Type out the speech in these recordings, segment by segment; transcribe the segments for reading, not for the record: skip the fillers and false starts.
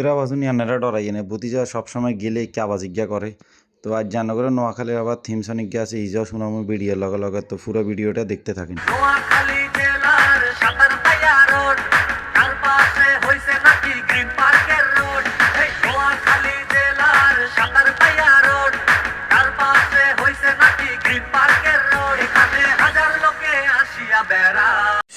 ভূতের আওয়াজ উনি আনারা ডরাই না ভূতিজা সবসময় গেলে কি আওয়াজ ইজ্ঞা করে। তো আজ জানা করে নোয়াখালীর আবার থিম সনিক গিয়ে আছে ইজাও শুনামো ভিডিও লগে লগে। তো পুরো ভিডিওটা দেখতে থাকেন। নোয়াখালী জেলার সাতারপাইয়া রোড, তার পাশে হইছে নাকি গ্রিন পার্কের রোড। এই নোয়াখালী জেলার সাতারপাইয়া রোড, তার পাশে হইছে নাকি গ্রিন পার্কের রোড। এখানে হাজার লোকে আসিয়া বেড়া।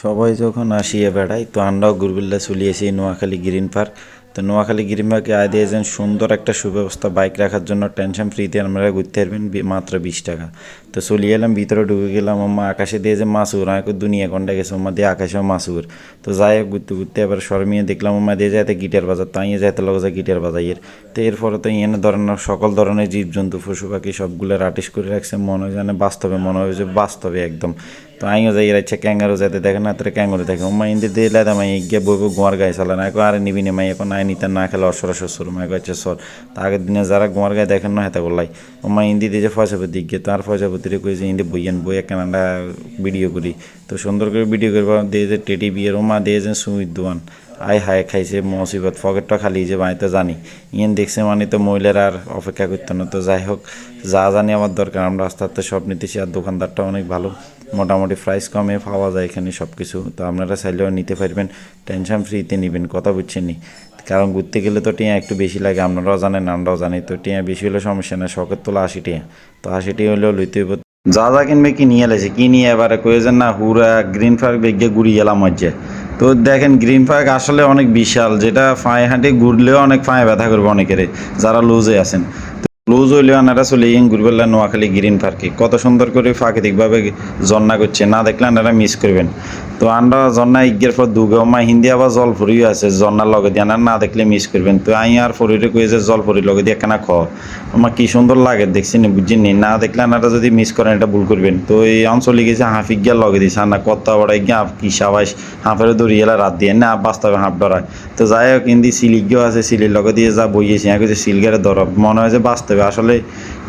সবাই যখন আসিয়া বেড়ায় তো আমরাও ঘুরবিল্লা চলিয়েছি নোয়াখালী গ্রিন পার্ক। তো নোয়াখালী গ্রিন পার্কে আয় দিয়েছেন সুন্দর একটা সুব্যবস্থা বাইক রাখার জন্য, টেনশন ফ্রিতে আপনারা ঘুরতে পারবেন মাত্র 20 টাকা। তো চলিয়ে এলাম ভিতরে ঢুকে গেলাম। আম্মা আকাশে দিয়েছে মাছুর, আমি দুনিয়া কন্ডা গেছে আম্মা দিয়ে আকাশেও মাছুর। তো যাই হোক ঘুরতে ঘুরতে এবার শর্মিয়ে দেখলাম আম্মা দিয়ে যাইতে গিটার বাজার, তো আইয়ে যাইতে লগে যায় গিটার বাজাইয়ের। তো এরপরে তো এনে ধরনের সকল ধরনের জীবজন্তু পশু পাখি সবগুলো আর্টিস্ট করে রাখছে, মনে হয় যেন বাস্তবে, মনে হয় যে বাস্তবে একদম। তো আইও যাই ইচ্ছা ক্যাঙ্গারও যাতে দেখে না, তোর ক্যাঙ্গারও দেখে উম্মা ইন্দি দিয়ে লাদা মাই গিয়ে বইব গোয়ার গায়ে চালা না, আরে নিবি না মাই এখন আয় নিতে না খেলে অসরাসর সর মাই গাছে সর। তা আগের দিনে যারা গোয়ার গায়ে দেখেন না হেতা করলাই উম্মা ইন্দি দিয়ে যে ফয়সাপতি গিয়ে তার ফয়সাপতিরে কই যে ইন্দি বইয়েন বই একখানা ভিডিও করি। তো সুন্দর করে ভিডিও করবা দিয়ে যে টেডি বিয়ের উম্মা দিয়ে যে সুমিত দোয়ান আয় হায় খাইছে মুসিবত, পকেটটা খালি যে আমি তো জানি ইয়েন দেখছে মানে তো মহিলার আর অপেক্ষা করতো না। তো যাই হোক যা জানি আমার দরকার আমরা আস্তে আস্তে সব নিতেছি। আর দোকানদারটা অনেক ভালো, মোটামুটি প্রাইস কমে পাওয়া যায় এখানে সব কিছু। তো আপনারা চাইলেও নিতে পারবেন, টেনশন ফ্রিতে নেবেন, কথা বুঝছেন নি। কারণ ঘুরতে গেলে তো টিয়া একটু বেশি লাগে, আপনারাও জানেন আমরাও জানি। তো টিয়া বেশি হলে সমস্যা নেই, শখের তোলা 80 টিয়া, তো 80 টিয়া হলেও লইতে হইব। যা যা কিনবে কি নিয়ে এলেছে, কি নিয়ে এবারে কয়েছেন না হুরা গ্রিন পার্ক বেগে ঘুরি গেলাম হচ্ছে। তো দেখেন গ্রিন পার্ক আসলে অনেক বিশাল, যেটা পায়ে হাঁটে ঘুরলেও অনেক পায়ে ব্যথা করবে অনেকের যারা লুজে আছেন। লুজ হইলেও আনারা চলে ইং ঘুরবেলা নোয়াখালী গ্রিন পার্কে কত সুন্দর করে প্রাকৃতিকভাবে ঝর্ণা করছে, না দেখলে আনারা মিস করবেন। তো আমরা ঝর্ণা ইগের পর দুগমা হিন্দি আবার জল ফরিও আছে ঝর্ণার লগে দিয়ে, আনার না দেখলে মিস করবেন। তো আই আর ফরিরে কয়েছে জল ফরির লগে দিয়ে একখানা আমার কি সুন্দর লাগে দেখছি নি, বুঝছেন নি, না দেখলে আনারা যদি মিস করেন এটা ভুল করবেন। তো এই অঞ্চলে গেছে হাফিক গিয়া লগে দিয়েছে না কত বড় গিয়া কি সাবাস হাঁফের দড়ি এলা রাত দিয়ে না বাস্তবে হাঁপ ডরায়। তো যাই হোক হিন্দি সিলিগিও আছে, সিলির লগে দিয়ে যা বইয়েছি আগে যে সিলগারে ধরব মনে হয় যে বাস্তবে আসলে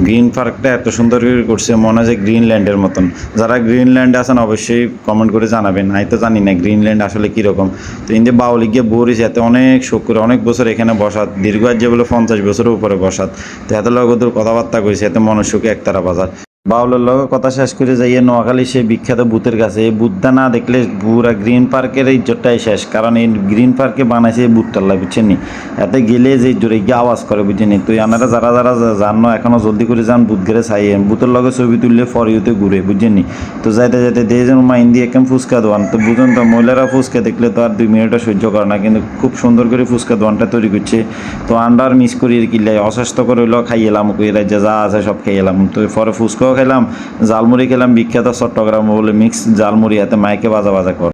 গ্রিন পার্কটা এত সুন্দর করে করছে, মনে হয় যে গ্রিনল্যান্ডের মতন। যারা গ্রিনল্যান্ডে আছেন অবশ্যই কমেন্ট করে জানাবেন, আমি তো জানি না গ্রিনল্যান্ড আসলে কীরকম। তো ইন্দি বাউলি গিয়ে বরিছে এত অনেক শোক করে অনেক বছর এখানে বসাত, দীর্ঘ যে বলে 50 বছরের উপরে বসাত। তো এত লগদূর কথাবার্তা করেছে, এত মনুষ্যকে একতারা বাজার বাউলের লগে কথা শেষ করে যাইয়ে নোয়াখালী সেই বিখ্যাত বুথের কাছে। এই বুথটা না দেখলে পুরা গ্রিন পার্কের ইজ্জতটাই শেষ, কারণ এই গ্রিন পার্কে বানাইছে এই বুথটাল্লা, বুঝছেন নি। এতে গেলে যে জোরে গিয়ে আওয়াজ করে, বুঝছেন নি। তো আপনারা যারা যারা জানো এখনও জলদি করে যান বুথ ঘেরে চাইয়েন, বুথের লগে ছবি তুললে ফরিওতে ঘুরে, বুঝছেন নি। তো যাইতে যাইতে দিয়ে যেন মাইন দিয়ে একদম ফুচকা দোয়ান। তো বুঝুন তো মহিলারা ফুচকা দেখলে তো আর 2 মিনিটও সহ্য করে না, কিন্তু খুব সুন্দর করে ফুচকা দোয়ানটা তৈরি করছে। তো আন্ডার মিস করি কিনলে অস্বাস্থ্যকর হইলেও খাইয়েলাম, ওই রাজ্যে যা আছে সব খাইয়েলাম। তো পরে ফুচকাও খেলাম, জালমুড়ি খেলাম, বিখ্যাত চট্টগ্রাম বলে মিক্স জালমুড়ি, হাতে মাইকে বাজা বাজা কর।